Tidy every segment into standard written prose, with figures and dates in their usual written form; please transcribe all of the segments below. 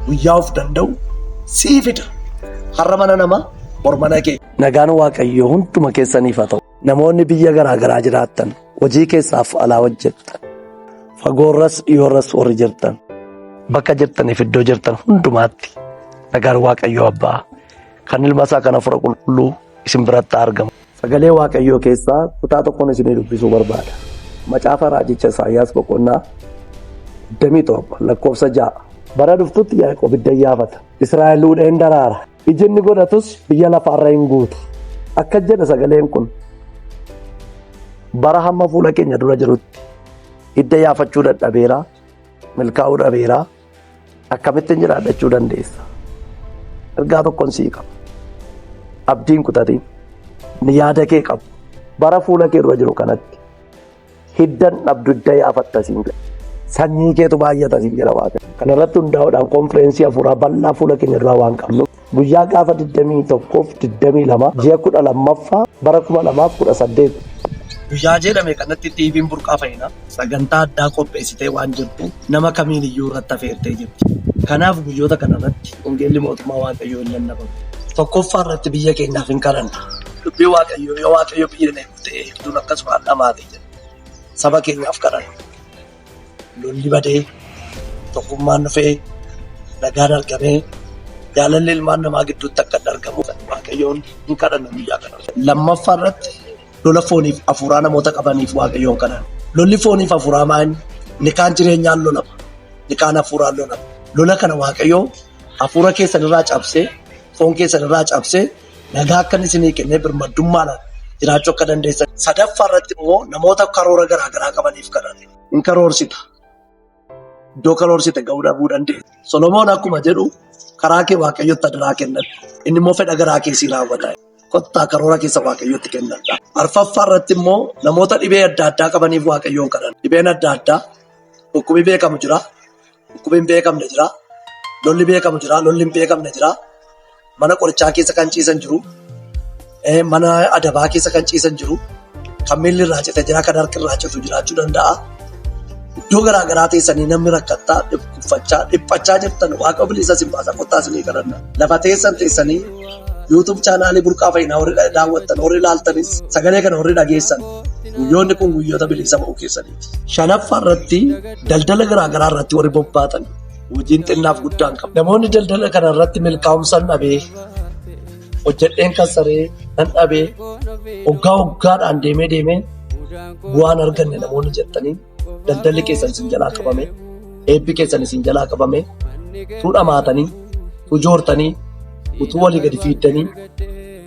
guyyaa of danda'u sii fida. Har'a mana namaa bor mana kee. Nagaan Waaqayyoo hunduma keessaniif haa ta'u. Namoonni biyya garaa garaa jiraattan, hojii keessaaf alaa hojjettan, fagoorras dhiyoorras warri jirtan, bakka jirtaniif iddoo jirtan hundumaatti nagaan Waaqayyoo Abbaa kan Ilma isaa kan Hafuura Qulqulluu isin biratti argamu. Sagalee Waaqayyoo keessaa kutaa tokkoon isinii dubbisuu barbaada. Macaafa Raajicha Isaayyaas boqonnaa 27 lakkoofsa 6. Bara dhuftutti Yaaqoob idda yaafata. Israa'el uudheen daraara. Ijinni godhatus biyya lafaarra hin guutu. Akka jedha sagaleen kun bara hamma fuula keenya dura jirutti idda yaafachuu dadhabeera, milkaa'uu dhabeera, akkamittiin jiraachuu dandeessa? Ergaa tokkoon sii qaba. Abdiin kutatiin ni yaada kee qabu. Bara fuula kee dura jiru kanatti hiddan dhabdu idda yaafatta siin jedha. Sanyii keetu baay'ata siin jedha Waaqayyo. Kana irratti hundaa'uudhaan konfireensii hafuuraa bal'aa fuula keenya duraa waan qabnu guyyaa gaafa 21-22 ji'a 12ffaa bara 2018 guyyaa jedhame kanatti tiiviin burqaa fayyina sagantaa addaa qopheessitee waan jirtu nama kamiin iyyuu irratti affeertee jirti. Kanaaf guyyoota kanarratti hongeelli mootummaa Waaqayyoo hin lallabamu. Tokkoffaa irratti biyya keenyaaf hin kadhanna. Dubbii Waaqayyoo yoo Waaqayyo biyya eegu ta'e hedduun akkasuma dhamaatee jira. Saba keenyaaf kadhanna. Lolli badee tokkummaan dhufee nagaan argamee jaalalli ilmaan namaa gidduutti akka argamu Waaqayyoon hin kadhanna biyyaa kana. Lammaffaa irratti lola fooniif hafuuraa namoota qabaniif Waaqayyoon kadhanna. Lolli fooniif hafuuraa maali? Ni kaan jireenyaan lolama. Ni kaan hafuuraan lolama. Lola kana Waaqayyoo hafuura keessan irraa cabsee foon keessan irraa cabsee nagaa akka inni isinii kennee birmadummaadhaan jiraachuu akka dandeessan. Sadaffaa irratti immoo namoota karoora garaa garaa qabaniif kadhanna. Hin karoorsita. Iddoo karoorsite ga'uu dhabuu dandeessa. Solomoon akkuma jedhu karaa kee Waaqayyotti adaraa kennadhu. Inni immoo fedha garaa keessii raawwata. Kottaa karoora keessa Waaqayyotti kennadha. Arfaffaa irratti immoo namoota dhibee adda addaa qabaniif Waaqayyoon kadhanna. Dhibeen adda addaa dhukkubi beekamu jira. Dhukkubi hin beekamne jira. Lolli beekamu jira. Lolli hin beekamne jira. Mana qorichaa keessa kan ciisan jiru. Mana adabaa keessa kan ciisan jiru. Kan miilli irraa cite jira. Kan harki irraa citu jiraachuu danda'a. Iddoo garaa garaa teessanii namni rakkattaa dhiphachaa jirtan Waaqa bilisa isin baasa kottaa isinii kadhanna. Lafa teessan teessanii YouTube chaanaalii burqaa fayyinaa warri daawwattan warri ilaaltanis sagalee kana warri dhageessan guyyoonni kun guyyoota bilisa ba'uu keessaniiti. Shanaffaa irratti daldala garaa garaa irratti warri bobbaatan hojiin xinnaaf guddaan qabu. Namoonni daldala kana irratti milkaa'umsaan dhabee hojjedheen kassaree nan dhabee hoggaadhaan deemee bu'aan arganne namoonni jettanii. Daldalli keessan isin jalaa qabame, eebbi keessan isin jalaa qabame, utuu dhamaatanii, utuu joortanii, utuu walii gadi fiiddanii,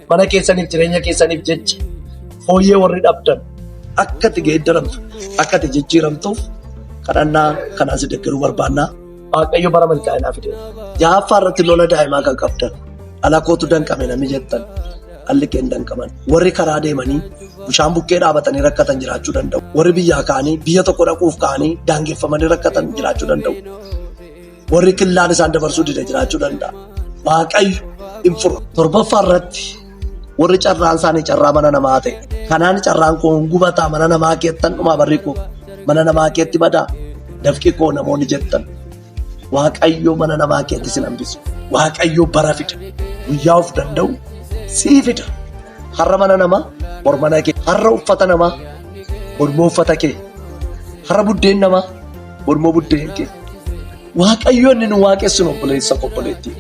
mana keessaniif jireenya keessaniif jecha fooyyee warri dhabdan akka itti geeddaramtu, akka itti jijjiiramtuuf kadhannaa kanaan si deeggaruu barbaannaa. Waaqayyo bara milkaa'inaa fide. Ja'affaa irratti lola daa'imaa kan qabdan, alakootu danqame namni jettan, alli kee hin danqaman. Warri karaa deemanii bishaan bukkee dhaabatanii rakkatan jiraachuu danda'u. Warri biyyaa ka'anii biyya tokko dhaquuf ka'anii daangeffamanii rakkatan jiraachuu danda'u. Warri killaan isaan dabarsuu dide jiraachuu danda'a. Waaqayyo hin furu. Torbaffaa irratti warri carraan isaanii carraa mana namaa ta'e. Kanaan carraan koo gubataa mana namaa keettan dhumaa barri koo mana namaa keetti badaa dafqi koo namoonni jettan. Waaqayyo mana namaa keetti sin hambisu. Waaqayyo bara fida. Guyyaa of danda'u sii fida. Har'a mana namaa bor mana kee. Har'a uffata namaa bormoo uffata kee. Har'a buddeen namaa bormoo buddeen kee. Waaqayyo inni nu waaqessuun obboleessa obboleettii.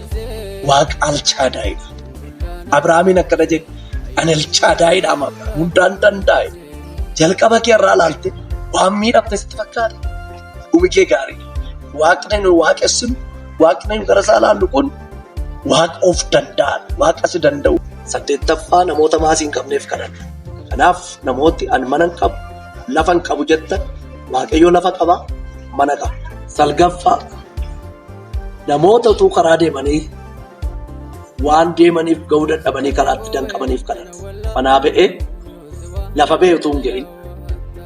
Waaqa alchaadaa'idha. Abrahaamiin akkana jedhe ani alchaadaa'idha amma hundaan danda'e. Jalqaba kee irraa ilaalte waan miidhamte sitti fakkaate. Dhumi kee gaarii. Waaqni nu waaqessuun waaqni nu gara isaa ilaallu kun waaqa of danda'an waaqa si danda'u. 8ffaa namoota maasii hin qabneef kadhanna. Kanaaf namooti ani mana hin qabu lafa hin qabu jettan Waaqayyo lafa qaba mana qaba. 9ffaa namoota utuu karaa deemanii waan deemaniif ga'uu dadhabanii karaatti danqamaniif kadhanna. Manaa ba'ee lafa ba'ee utuu hin ga'iin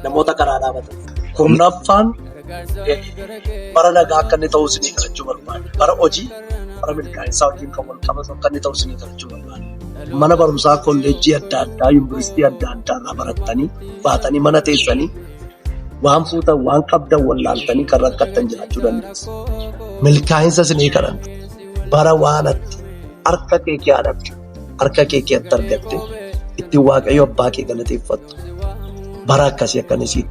namoota karaa dhaabatan. 10ffaan bara nagaa akka inni ta'uu isinii kadhachuu barbaada. Bara hojii bara milkaa'insaa wajjin kan wal qabatu akka inni ta'uu isinii kadhachuu barbaada. Mana barumsaa kolleejjii adda addaa yuunivarsiitii adda addaa irraa barattanii baatanii mana teessanii waan fuutan waan qabdan wallaaltanii kan rakkattan jiraachuu dandeessu. Milkaa'insa isinii kadhanna. bara waanatti harka kee yaadabdu harka kee keessatti argatte ittiin waaqayyo abbaa kee galateeffattu bara akkasii akkanisiin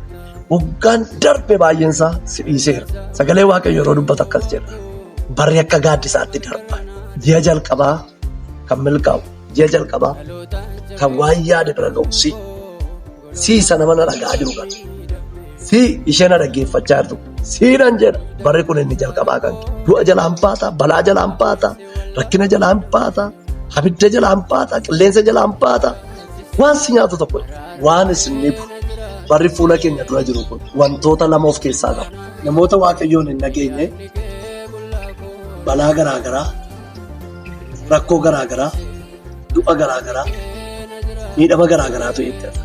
waggaan darbe baay'eensaa si dhiiseera. Sagalee waaqayyo yeroo dubbatu akkas jedha. Barri akka gaaddisaatti darba. Ji'a jalqabaa kan milkaa'u, ji'a jalqabaa kan waan yaade bira ga'u si sana mana dhagaa jiru kan si isheen dhaggeeffachaa jirtu siidhan jedha. Barri kun inni jalqabaa kan du'a jalaan baata, balaa jalaan baata, rakkina jalaan baata, abidda jalaan baata, qilleensa jalaan baata. Waan si nyaatu tokko waan isin dhibu. Barri fuula keenya dura jiru kun wantoota lama of keessaa qaba. Namoota waaqayyoon hin dhageenye balaa garaagaraa, rakkoo garaagaraa, du'a garaagaraa, miidhama garaagaraatu eeggata.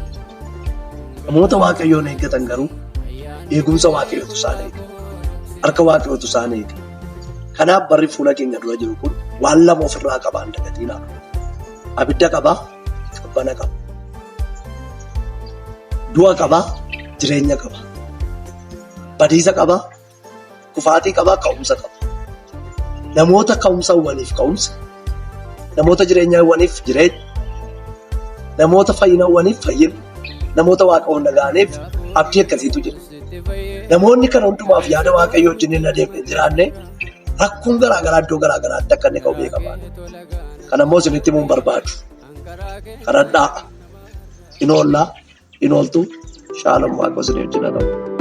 Namoota waaqayyoon eeggatan garuu eegumsa waaqayyootu isaan eega. Harka waaqayyootu isaan eega. Kanaaf barri fuula keenya dura jiru kun waan lama ofirraa qaba hin dagatinaa. Abidda qabaa, qabbana qaba. Du'a qabaa, jireenya qabaa. Badiisa qabaa, kufaatii qabaa, ka'umsa qaba. Namoota ka'umsa uwwaniif ka'umsa, namoota jireenya uwwaniif jireenya, namoota fayyina uwwaniif fayyina, namoota waaqa hunda ga'aniif abdii akkasiitu jira. Namoonni kana hundumaaf yaada waaqayyoo wajjin hin adeemne jiraanne rakkoon garaagaraa iddoo garaagaraatti akka inni ka'u beekamaa. Kana immoo isinitti himuun barbaadu. Kadhadhaa, hin oollaa, hin ooltu, shaalom waaqa isin wajjin haa ta'u.